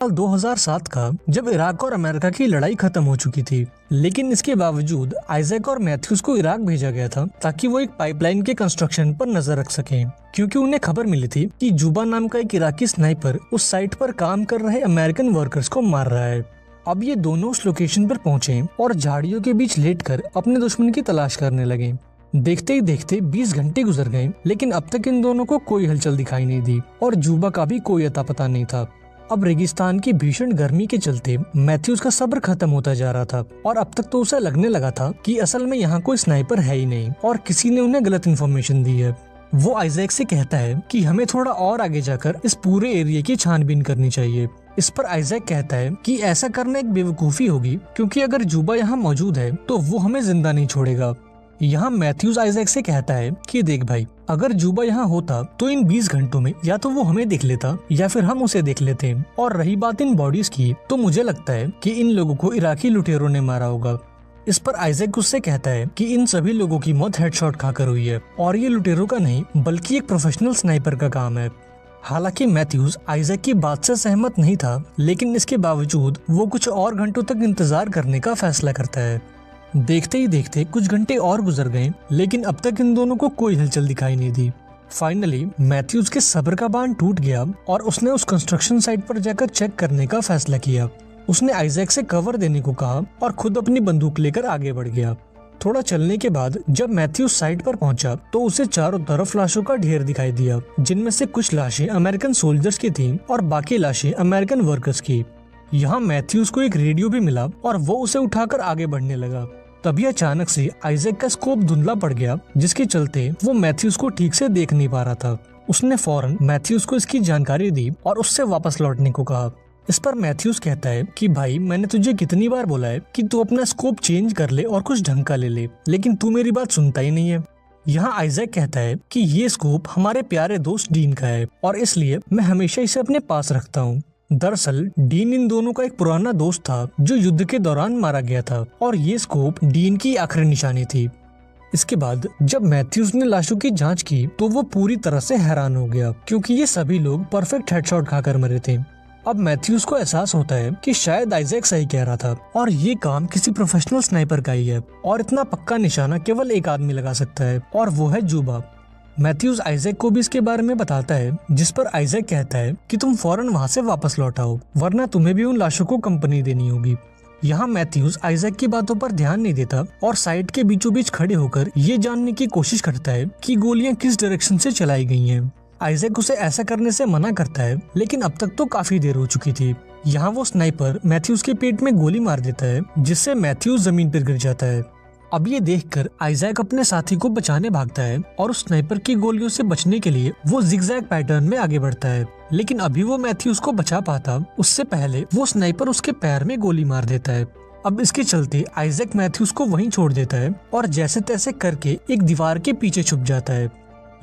साल 2007 का, जब इराक और अमेरिका की लड़ाई खत्म हो चुकी थी, लेकिन इसके बावजूद आइजैक और मैथ्यूज को इराक भेजा गया था ताकि वो एक पाइपलाइन के कंस्ट्रक्शन पर नजर रख सकें, क्योंकि उन्हें खबर मिली थी कि जुबा नाम का एक इराकी स्नाइपर उस साइट पर काम कर रहे अमेरिकन वर्कर्स को मार रहा है। अब ये दोनों उस लोकेशन पर पहुंचे और झाड़ियों के बीच लेटकर अपने दुश्मन की तलाश करने लगे। देखते ही देखते 20 घंटे गुजर गए, लेकिन अब तक इन दोनों को कोई हलचल दिखाई नहीं दी और जुबा का भी कोई अता पता नहीं था। अब रेगिस्तान की भीषण गर्मी के चलते मैथ्यूज का सब्र खत्म होता जा रहा था और अब तक तो उसे लगने लगा था कि असल में यहाँ कोई स्नाइपर है ही नहीं और किसी ने उन्हें गलत इन्फॉर्मेशन दी है। वो आइजैक से कहता है कि हमें थोड़ा और आगे जाकर इस पूरे एरिया की छानबीन करनी चाहिए। इस पर आइजैक कहता है कि ऐसा करना एक बेवकूफी होगी, क्योंकि अगर जुबा यहाँ मौजूद है तो वो हमें जिंदा नहीं छोड़ेगा। यहाँ मैथ्यूज आइजैक से कहता है कि देख भाई, अगर जुबा यहाँ होता तो इन 20 घंटों में या तो वो हमें देख लेता या फिर हम उसे देख लेते। और रही बात इन बॉडीज की, तो मुझे लगता है कि इन लोगों को इराकी लुटेरों ने मारा होगा। इस पर आइजैक उससे कहता है कि इन सभी लोगों की मौत हेडशॉट खाकर हुई है और ये लुटेरों का नहीं बल्कि एक प्रोफेशनल स्नाइपर का काम है। हालांकि मैथ्यूज आइजैक की बात से सहमत नहीं था, लेकिन इसके बावजूद वो कुछ और घंटों तक इंतजार करने का फैसला करता है। देखते ही देखते कुछ घंटे और गुजर गए, लेकिन अब तक इन दोनों को कोई हलचल दिखाई नहीं दी। फाइनली मैथ्यूज के सब्र का बांध टूट गया और उसने उस कंस्ट्रक्शन साइट पर जाकर चेक करने का फैसला किया। उसने आइजैक से कवर देने को कहा और खुद अपनी बंदूक लेकर आगे बढ़ गया। थोड़ा चलने के बाद जब मैथ्यूज साइट पर पहुंचा तो उसे चारों तरफ लाशों का ढेर दिखाई दिया, जिनमें से कुछ लाशें अमेरिकन सोल्जर्स की थीं और बाकी लाशें अमेरिकन वर्कर्स की। यहाँ मैथ्यूज को एक रेडियो भी मिला और वो उसे उठाकर आगे बढ़ने लगा। तभी अचानक से आइजैक का स्कोप धुंधला पड़ गया, जिसके चलते वो मैथ्यूज को ठीक से देख नहीं पा रहा था। उसने फौरन मैथ्यूज को इसकी जानकारी दी और उससे वापस लौटने को कहा। इस पर मैथ्यूज कहता है कि भाई, मैंने तुझे कितनी बार बोला है कि तू अपना स्कोप चेंज कर ले और कुछ ढंग का ले ले, लेकिन तू मेरी बात सुनता ही नहीं है। यहाँ आइजैक कहता है कि ये स्कोप हमारे प्यारे दोस्त डीन का है और इसलिए मैं हमेशा इसे अपने पास रखता हूँ। दरअसल डीन इन दोनों का एक पुराना दोस्त था जो युद्ध के दौरान मारा गया था और ये स्कोप डीन की आखिरी निशानी थी। इसके बाद जब मैथ्यूज ने लाशों की जांच की तो वो पूरी तरह से हैरान हो गया, क्योंकि ये सभी लोग परफेक्ट हेडशॉट खाकर मरे थे। अब मैथ्यूज को एहसास होता है कि शायद आइजैक सही कह रहा था और ये काम किसी प्रोफेशनल स्नाइपर का ही है और इतना पक्का निशाना केवल एक आदमी लगा सकता है और वो है जुबा। मैथ्यूज आइजैक को भी इसके बारे में बताता है, जिस पर आइजैक कहता है कि तुम फौरन वहाँ से वापस लौट आओ, वरना तुम्हें भी उन लाशों को कंपनी देनी होगी। यहाँ मैथ्यूज आइजैक की बातों पर ध्यान नहीं देता और साइट के बीचों बीच खड़े होकर ये जानने की कोशिश करता है कि गोलियां किस डायरेक्शन से चलाई गई हैं। आइजैक उसे ऐसा करने से मना करता है, लेकिन अब तक तो काफी देर हो चुकी थी। यहाँ वो स्नाइपर मैथ्यूज के पेट में गोली मार देता है, जिससे मैथ्यूज जमीन पर गिर जाता है। अब ये देखकर आइजैक अपने साथी को बचाने भागता है और उस स्नाइपर की गोलियों से बचने के लिए वो जिगजैग पैटर्न में आगे बढ़ता है, लेकिन अभी वो मैथ्यूज को बचा पाता उससे पहले वो स्नाइपर उसके पैर में गोली मार देता है। अब इसके चलते आइजैक मैथ्यूज को वहीं छोड़ देता है और जैसे तैसे करके एक दीवार के पीछे छुप जाता है।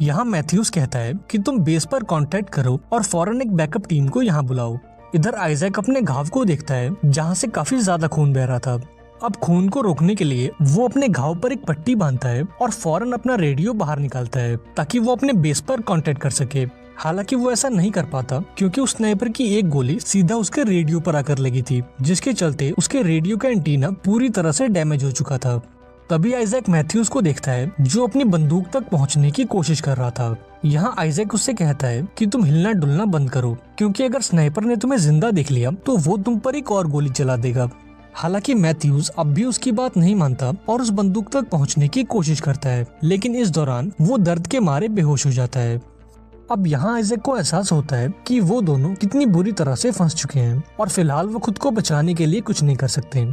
यहाँ मैथ्यूज कहता है कि तुम बेस पर कांटेक्ट करो और फौरन एक बैकअप टीम को यहाँ बुलाओ। इधर आइजैक अपने घाव को देखता है, जहाँ से काफी ज्यादा खून बह रहा था। अब खून को रोकने के लिए वो अपने घाव पर एक पट्टी बांधता है और फौरन अपना रेडियो बाहर निकालता है ताकि वो अपने बेस पर कांटेक्ट कर सके। हालांकि वो ऐसा नहीं कर पाता, क्योंकि उस स्नाइपर की एक गोली सीधा उसके रेडियो पर आकर लगी थी, जिसके चलते उसके रेडियो का एंटीना पूरी तरह से डैमेज हो चुका था। तभी आइजैक मैथ्यूज को देखता है, जो अपनी बंदूक तक पहुंचने की कोशिश कर रहा था। यहाँ आइजैक उससे कहता है कि तुम हिलना डुलना बंद करो, क्योंकि अगर स्नाइपर ने तुम्हें जिंदा देख लिया तो वो तुम पर एक और गोली चला देगा। हालांकि मैथ्यूज अब भी उसकी बात नहीं मानता और उस बंदूक तक पहुंचने की कोशिश करता है, लेकिन इस दौरान वो दर्द के मारे बेहोश हो जाता है। अब यहाँ आइजैक को एहसास होता है कि वो दोनों कितनी बुरी तरह से फंस चुके हैं और फिलहाल वो खुद को बचाने के लिए कुछ नहीं कर सकते।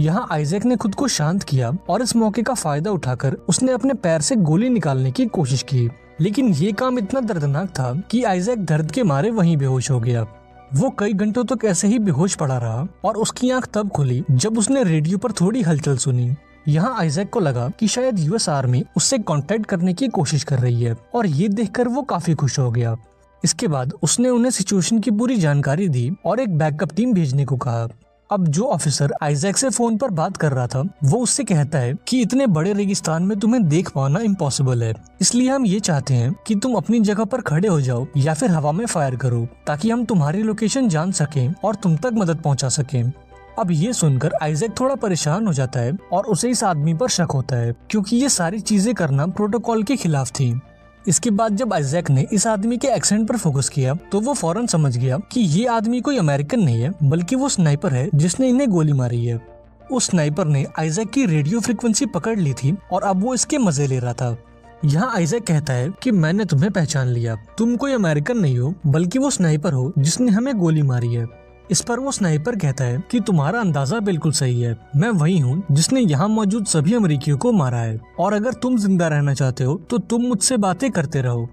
यहाँ आइजैक ने खुद को शांत किया और इस मौके का फायदा उठाकर उसने अपने पैर से गोली निकालने की कोशिश की, लेकिन ये काम इतना दर्दनाक था कि आइजैक दर्द के मारे वहीं बेहोश हो गया। वो कई घंटों तक ऐसे ही बेहोश पड़ा रहा और उसकी आंख तब खुली जब उसने रेडियो पर थोड़ी हलचल सुनी। यहाँ आइजैक को लगा कि शायद यूएस आर्मी उससे कांटेक्ट करने की कोशिश कर रही है और ये देखकर वो काफी खुश हो गया। इसके बाद उसने उन्हें सिचुएशन की पूरी जानकारी दी और एक बैकअप टीम भेजने को कहा। अब जो ऑफिसर आइजैक से फोन पर बात कर रहा था वो उससे कहता है कि इतने बड़े रेगिस्तान में तुम्हें देख पाना इम्पॉसिबल है, इसलिए हम ये चाहते हैं कि तुम अपनी जगह पर खड़े हो जाओ या फिर हवा में फायर करो ताकि हम तुम्हारी लोकेशन जान सकें और तुम तक मदद पहुंचा सकें। अब ये सुनकर आइजैक थोड़ा परेशान हो जाता है और उसे इस आदमी पर शक होता है क्योंकि ये सारी चीजें करना प्रोटोकॉल के खिलाफ थी। इसके बाद जब आइजैक ने इस आदमी के एक्सेंट पर फोकस किया तो वो फौरन समझ गया कि ये आदमी कोई अमेरिकन नहीं है बल्कि वो स्नाइपर है जिसने इन्हें गोली मारी है। उस स्नाइपर ने आइजैक की रेडियो फ्रीक्वेंसी पकड़ ली थी और अब वो इसके मजे ले रहा था। यहाँ आइजैक कहता है कि मैंने तुम्हें पहचान लिया, तुम कोई अमेरिकन नहीं हो बल्कि वो स्नाइपर हो जिसने हमें गोली मारी है। इस पर वो स्नाइपर कहता है कि तुम्हारा अंदाजा बिल्कुल सही है, मैं वही हूँ जिसने यहाँ मौजूद सभी अमेरिकियों को मारा है और अगर तुम जिंदा रहना चाहते हो तो तुम मुझसे बातें करते रहो।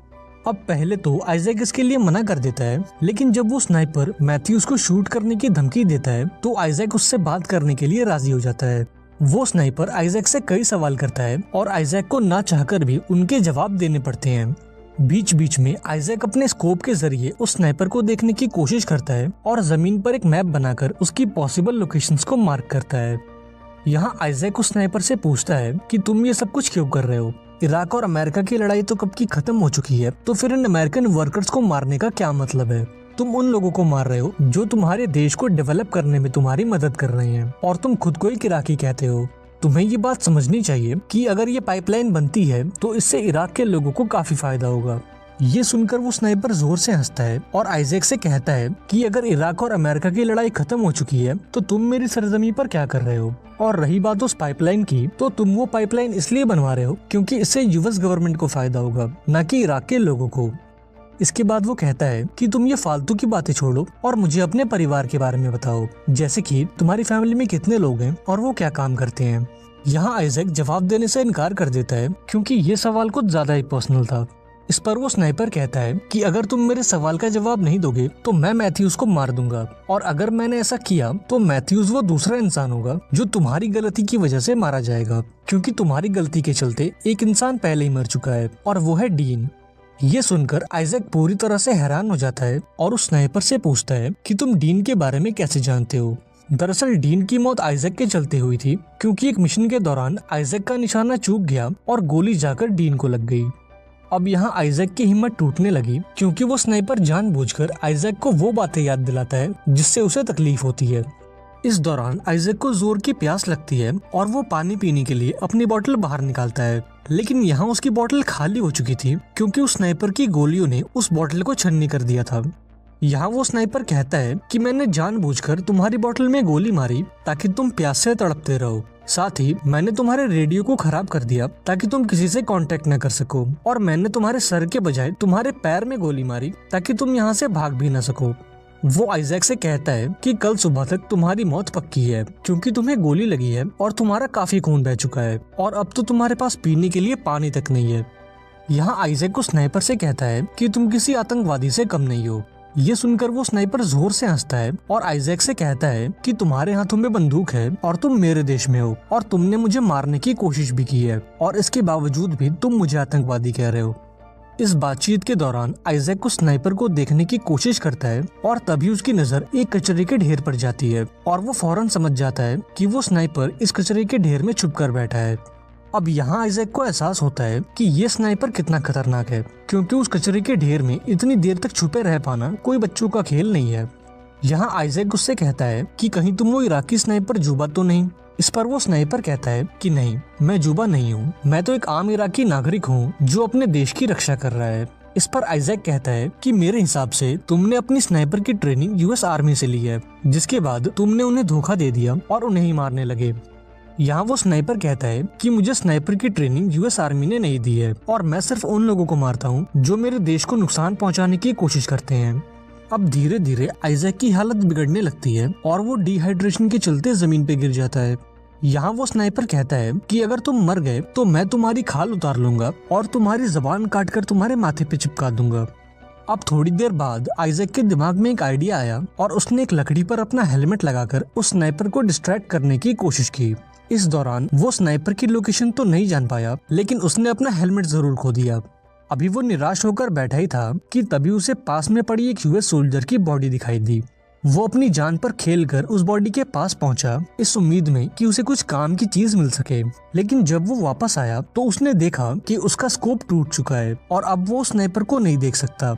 अब पहले तो आइजैक इसके लिए मना कर देता है, लेकिन जब वो स्नाइपर मैथ्यूज को शूट करने की धमकी देता है तो आइजैक उससे बात करने के लिए राजी हो जाता है। वो स्नाइपर आइजैक से कई सवाल करता है और आइजैक को ना चाहकर भी उनके जवाब देने पड़ते हैं। बीच बीच में आइजैक अपने स्कोप के जरिए उस स्नाइपर को देखने की कोशिश करता है और जमीन पर एक मैप बनाकर उसकी पॉसिबल लोकेशंस को मार्क करता है। यहाँ आइजैक उस स्नाइपर से पूछता है कि तुम ये सब कुछ क्यों कर रहे हो? इराक और अमेरिका की लड़ाई तो कब की खत्म हो चुकी है, तो फिर इन अमेरिकन वर्कर्स को मारने का क्या मतलब है? तुम उन लोगों को मार रहे हो जो तुम्हारे देश को डेवलप करने में तुम्हारी मदद कर रहे हैं और तुम खुद को एक इराकी कहते हो। तुम्हें ये बात समझनी चाहिए कि अगर ये पाइपलाइन बनती है तो इससे इराक के लोगों को काफी फायदा होगा। ये सुनकर वो स्नाइपर जोर से हंसता है और आइजैक से कहता है कि अगर इराक और अमेरिका की लड़ाई खत्म हो चुकी है तो तुम मेरी सरजमी पर क्या कर रहे हो? और रही बात उस पाइपलाइन की, तो तुम वो पाइपलाइन इसलिए बनवा रहे हो क्योंकि इससे यूएस गवर्नमेंट को फायदा होगा, न कि इराक के लोगों को। इसके बाद वो कहता है कि तुम ये फालतू की बातें छोड़ो और मुझे अपने परिवार के बारे में बताओ, जैसे कि तुम्हारी फैमिली में कितने लोग हैं और वो क्या काम करते हैं। यहाँ आइजैक जवाब देने से इनकार कर देता है क्योंकि ये सवाल कुछ ज्यादा ही पर्सनल था। इस पर वो स्नाइपर कहता है कि अगर तुम मेरे सवाल का जवाब नहीं दोगे तो मैं मैथ्यूज को मार दूंगा, और अगर मैंने ऐसा किया तो मैथ्यूज वो दूसरा इंसान होगा जो तुम्हारी गलती की वजह से मारा जाएगा, क्योंकि तुम्हारी गलती के चलते एक इंसान पहले ही मर चुका है और वो है डीन। ये सुनकर आइजैक पूरी तरह से हैरान हो जाता है और उस स्नाइपर से पूछता है कि तुम डीन के बारे में कैसे जानते हो। दरअसल डीन की मौत आइजैक के चलते हुई थी क्योंकि एक मिशन के दौरान आइजैक का निशाना चूक गया और गोली जाकर डीन को लग गई। अब यहाँ आइजैक की हिम्मत टूटने लगी क्योंकि वो स्नाइपर जानबूझकर आइजैक को वो बातें याद दिलाता है जिससे उसे तकलीफ होती है। इस दौरान आइजैक को जोर की प्यास लगती है और वो पानी पीने के लिए अपनी बोतल बाहर निकालता है, लेकिन यहाँ उसकी बोतल खाली हो चुकी थी क्योंकि उस स्नाइपर की गोलियों ने उस बोतल को छन्नी कर दिया था। यहाँ वो स्नाइपर कहता है कि मैंने जानबूझकर तुम्हारी बोतल में गोली मारी ताकि तुम प्यास से तड़पते रहो, साथ ही मैंने तुम्हारे रेडियो को खराब कर दिया ताकि तुम किसी से कांटेक्ट न कर सको, और मैंने तुम्हारे सर के बजाय तुम्हारे पैर में गोली मारी ताकि तुम यहाँ से भाग भी न सको। वो आइजैक से कहता है कि कल सुबह तक तुम्हारी मौत पक्की है क्योंकि तुम्हें गोली लगी है और तुम्हारा काफी खून बह चुका है और अब तो तुम्हारे पास पीने के लिए पानी तक नहीं है। यहाँ आइजैक को स्नाइपर से कहता है कि तुम किसी आतंकवादी से कम नहीं हो। ये सुनकर वो स्नाइपर जोर से हंसता है और आइजैक से कहता है कि तुम्हारे हाथों में बंदूक है और तुम मेरे देश में हो और तुमने मुझे मारने की कोशिश भी की है और इसके बावजूद भी तुम मुझे आतंकवादी कह रहे हो। इस बातचीत के दौरान आइजैक को स्नाइपर को देखने की कोशिश करता है और तभी उसकी नजर एक कचरे के ढेर पर जाती है और वो फौरन समझ जाता है कि वो स्नाइपर इस कचरे के ढेर में छुप कर बैठा है। अब यहाँ आइजैक को एहसास होता है कि ये स्नाइपर कितना खतरनाक है क्योंकि उस कचरे के ढेर में इतनी देर तक छुपे रह पाना कोई बच्चों का खेल नहीं है। यहाँ आइजैक उससे कहता है कि कहीं तुम वो इराकी स्नाइपर जुबा तो नहीं। इस पर वो स्नाइपर कहता है कि नहीं, मैं जुबा नहीं हूँ, मैं तो एक आम इराकी नागरिक हूँ जो अपने देश की रक्षा कर रहा है। इस पर आइजैक कहता है कि मेरे हिसाब से तुमने अपनी स्नाइपर की ट्रेनिंग यूएस आर्मी से ली है, जिसके बाद तुमने उन्हें धोखा दे दिया और उन्हें ही मारने लगे। यहाँ वो स्नाइपर कहता है कि मुझे स्नाइपर की ट्रेनिंग यूएस आर्मी ने नहीं दी है और मैं सिर्फ उन लोगों को मारता हूँ जो मेरे देश को नुकसान पहुँचाने की कोशिश करते हैं। अब धीरे धीरे आइजैक की हालत बिगड़ने लगती है और वो डिहाइड्रेशन के चलते जमीन पे गिर जाता है। यहाँ वो स्नाइपर कहता है कि अगर तुम मर गए तो मैं तुम्हारी खाल उतार लूंगा और तुम्हारी जबान काटकर तुम्हारे माथे पे चिपका दूंगा। अब थोड़ी देर बाद आइजैक के दिमाग में एक आइडिया आया और उसने एक लकड़ी पर अपना हेलमेट लगाकर उस स्नाइपर को डिस्ट्रैक्ट करने की कोशिश की। इस दौरान वो स्नाइपर की लोकेशन तो नहीं जान पाया, लेकिन उसने अपना हेलमेट जरूर खो दिया। अभी वो निराश होकर बैठा ही था कि तभी उसे पास में पड़ी एक यूएस सोल्जर की बॉडी दिखाई दी। वो अपनी जान पर खेलकर उस बॉडी के पास पहुंचा, इस उम्मीद में कि उसे कुछ काम की चीज मिल सके। लेकिन जब वो वापस आया तो उसने देखा कि उसका स्कोप टूट चुका है और अब वो स्नाइपर को नहीं देख सकता।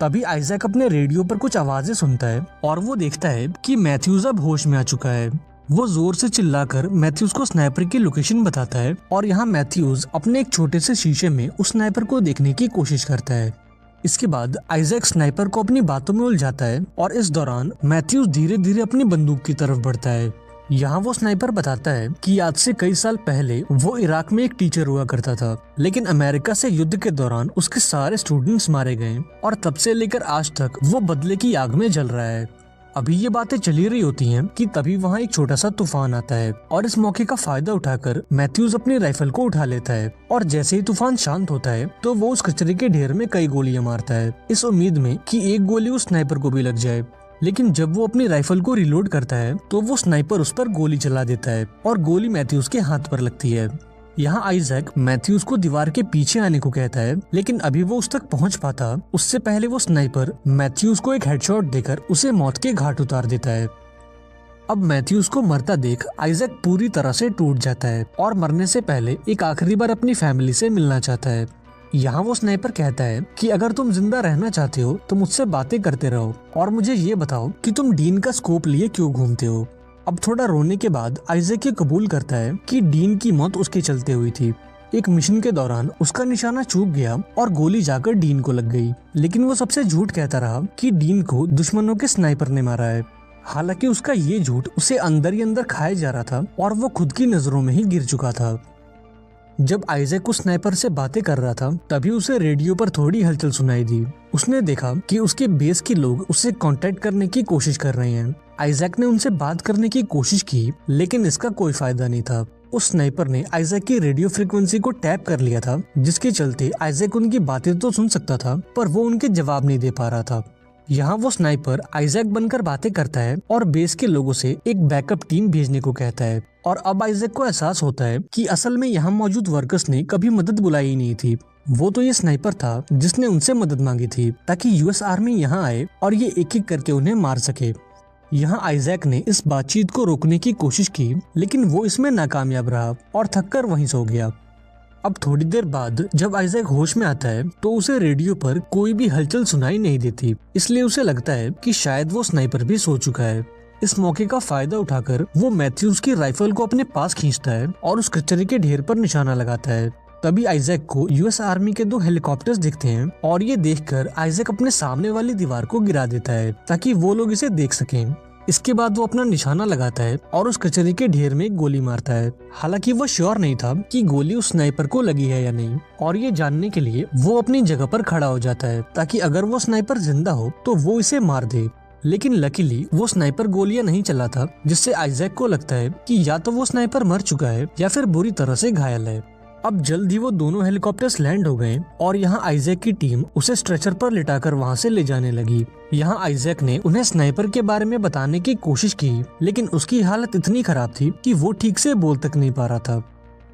तभी आइजैक अपने रेडियो पर कुछ आवाजें सुनता है और वो देखता है कि मैथ्यूज अब होश में आ चुका है। वो जोर से चिल्लाकर मैथ्यूज को स्नाइपर की लोकेशन बताता है और यहाँ मैथ्यूज अपने एक छोटे से शीशे में उस स्नाइपर को देखने की कोशिश करता है। इसके बाद आइजैक स्नाइपर को अपनी बातों में उलझाता है और इस दौरान मैथ्यूज धीरे धीरे अपनी बंदूक की तरफ बढ़ता है। यहाँ वो स्नाइपर बताता है कि आज से कई साल पहले वो इराक में एक टीचर हुआ करता था, लेकिन अमेरिका से युद्ध के दौरान उसके सारे स्टूडेंट्स मारे गए और तब से लेकर आज तक वो बदले की आग में जल रहा है। अभी ये बातें चली रही होती हैं कि तभी वहाँ एक छोटा सा तूफान आता है और इस मौके का फायदा उठाकर मैथ्यूज अपनी राइफल को उठा लेता है और जैसे ही तूफान शांत होता है तो वो उस कचरे के ढेर में कई गोलियां मारता है, इस उम्मीद में कि एक गोली उस स्नाइपर को भी लग जाए। लेकिन जब वो अपनी राइफल को रिलोड करता है तो वो स्नाइपर उस पर गोली चला देता है और गोली मैथ्यूज के हाथ पर लगती है। यहाँ आइजैक मैथ्यूज को दीवार के पीछे आने को कहता है, लेकिन अभी वो उस तक पहुँच पाता उससे पहले वो स्नाइपर मैथ्यूज को एक हेडशॉट देकर उसे मौत के घाट उतार देता है। अब मैथ्यूज को मरता देख आइजैक पूरी तरह से टूट जाता है और मरने से पहले एक आखिरी बार अपनी फैमिली से मिलना चाहता है। यहाँ वो स्नाइपर कहता है कि अगर तुम जिंदा रहना चाहते हो तो मुझसे बातें करते रहो और मुझे ये बताओ कि तुम डीन का स्कोप लिए क्यों घूमते हो। अब थोड़ा रोने के बाद आइजैक ये कबूल करता है कि डीन की मौत उसके चलते हुई थी। एक मिशन के दौरान उसका निशाना चूक गया और गोली जाकर डीन को लग गई, लेकिन वो सबसे झूठ कहता रहा कि डीन को दुश्मनों के स्नाइपर ने मारा है। हालांकि उसका ये झूठ उसे अंदर ही अंदर खाया जा रहा था और वो खुद की नजरों में ही गिर चुका था। जब आइजैक उस स्नाइपर से बातें कर रहा था तभी उसे रेडियो पर थोड़ी हलचल सुनाई दी। उसने देखा कि उसके बेस के लोग उससे कांटेक्ट करने की कोशिश कर रहे हैं। आइजैक ने उनसे बात करने की कोशिश की, लेकिन इसका कोई फायदा नहीं था। उस स्नाइपर ने आइजैक की रेडियो फ्रीक्वेंसी को टैप कर लिया था, जिसके चलते आइजैक उनकी बातें तो सुन सकता था पर वो उनके जवाब नहीं दे पा रहा था। यहाँ वो स्नाइपर आइजैक बनकर बातें करता है और बेस के लोगों से एक बैकअप टीम भेजने को कहता है और अब आइजैक को एहसास होता है कि असल में यहाँ मौजूद वर्कर्स ने कभी मदद बुलाई ही नहीं थी। वो तो ये स्नाइपर था जिसने उनसे मदद मांगी थी ताकि यूएस आर्मी यहाँ आए और ये एक एक करके उन्हें मार सके। यहाँ आइजैक ने इस बातचीत को रोकने की कोशिश की, लेकिन वो इसमें नाकामयाब रहा और थककर वहीं सो गया। अब थोड़ी देर बाद जब आइजैक होश में आता है तो उसे रेडियो पर कोई भी हलचल सुनाई नहीं देती, इसलिए उसे लगता है कि शायद वो स्नाइपर भी सो चुका है। इस मौके का फायदा उठाकर वो मैथ्यूज की राइफल को अपने पास खींचता है और उस कचरे के ढेर पर निशाना लगाता है। तभी आइजैक को यूएस आर्मी के 2 हेलीकॉप्टर्स दिखते हैं और ये देखकर आइजैक अपने सामने वाली दीवार को गिरा देता है ताकि वो लोग इसे देख सकें। इसके बाद वो अपना निशाना लगाता है और उस कचरे के ढेर में गोली मारता है। हालांकि वो श्योर नहीं था कि गोली उस स्नाइपर को लगी है या नहीं, और ये जानने के लिए वो अपनी जगह पर खड़ा हो जाता है ताकि अगर वो स्नाइपर जिंदा हो तो वो इसे मार दे। लेकिन लकीली वो स्नाइपर गोलियां नहीं चलाता, जिससे आइजैक को लगता है कि या तो वो स्नाइपर मर चुका है या फिर बुरी तरह से घायल है। अब जल्द ही वो दोनों हेलीकॉप्टर्स लैंड हो गए और यहाँ आइजैक की टीम उसे स्ट्रेचर पर लिटाकर वहाँ से ले जाने लगी। यहाँ आइजैक ने उन्हें स्नाइपर के बारे में बताने की कोशिश की, लेकिन उसकी हालत इतनी खराब थी कि वो ठीक से बोल तक नहीं पा रहा था।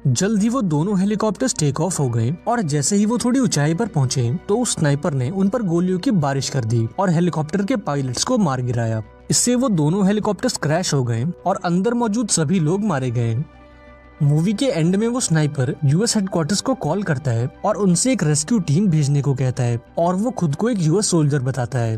जल्द ही वो दोनों हेलीकॉप्टर्स टेक ऑफ हो गए और जैसे ही वो थोड़ी ऊंचाई पर पहुंचे तो उस स्नाइपर ने उन पर गोलियों की बारिश कर दी और हेलीकॉप्टर के पायलट्स को मार गिराया। इससे वो दोनों हेलीकॉप्टर्स क्रैश हो गए और अंदर मौजूद सभी लोग मारे गए। मूवी के एंड में वो स्नाइपर यूएस हेडक्वार्टर्स को कॉल करता है और उनसे एक रेस्क्यू टीम भेजने को कहता है और वो खुद को एक यूएस सोल्जर बताता है।